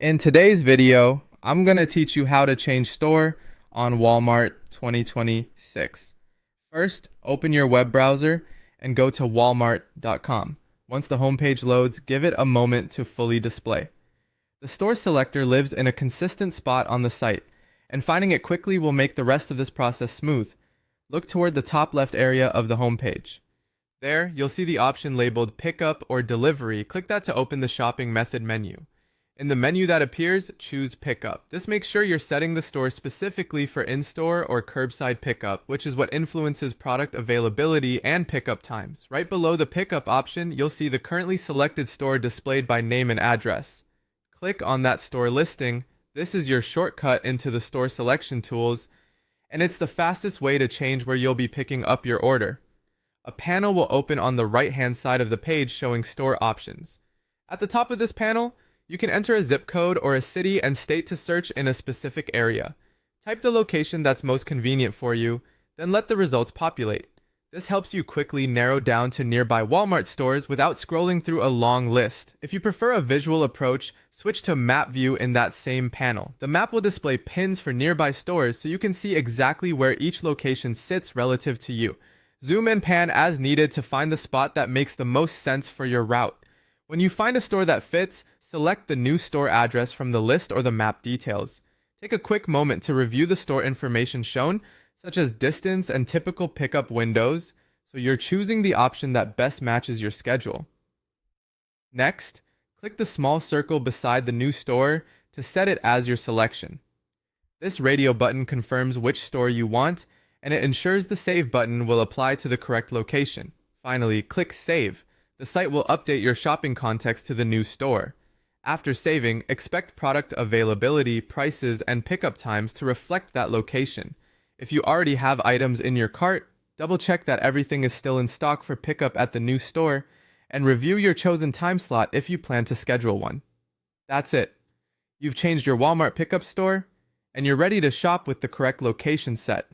In today's video, I'm going to teach you how to change store on Walmart 2026. First, open your web browser and go to walmart.com. Once the homepage loads, give it a moment to fully display. The store selector lives in a consistent spot on the site, and finding it quickly will make the rest of this process smooth. Look toward the top left area of the homepage. There, you'll see the option labeled Pickup or Delivery. Click that to open the shopping method menu. In the menu that appears, choose Pickup. This makes sure you're setting the store specifically for in-store or curbside pickup, which is what influences product availability and pickup times. Right below the Pickup option, you'll see the currently selected store displayed by name and address. Click on that store listing. This is your shortcut into the store selection tools, and it's the fastest way to change where you'll be picking up your order. A panel will open on the right-hand side of the page showing store options. At the top of this panel, you can enter a zip code or a city and state to search in a specific area. Type the location that's most convenient for you, then let the results populate. This helps you quickly narrow down to nearby Walmart stores without scrolling through a long list. If you prefer a visual approach, switch to Map View in that same panel. The map will display pins for nearby stores so you can see exactly where each location sits relative to you. Zoom and pan as needed to find the spot that makes the most sense for your route. When you find a store that fits, select the new store address from the list or the map details. Take a quick moment to review the store information shown, such as distance and typical pickup windows, so you're choosing the option that best matches your schedule. Next, click the small circle beside the new store to set it as your selection. This radio button confirms which store you want, and it ensures the Save button will apply to the correct location. Finally, click Save. The site will update your shopping context to the new store. After saving, expect product availability, prices, and pickup times to reflect that location. If you already have items in your cart, double-check that everything is still in stock for pickup at the new store, and review your chosen time slot if you plan to schedule one. That's it. You've changed your Walmart pickup store, and you're ready to shop with the correct location set.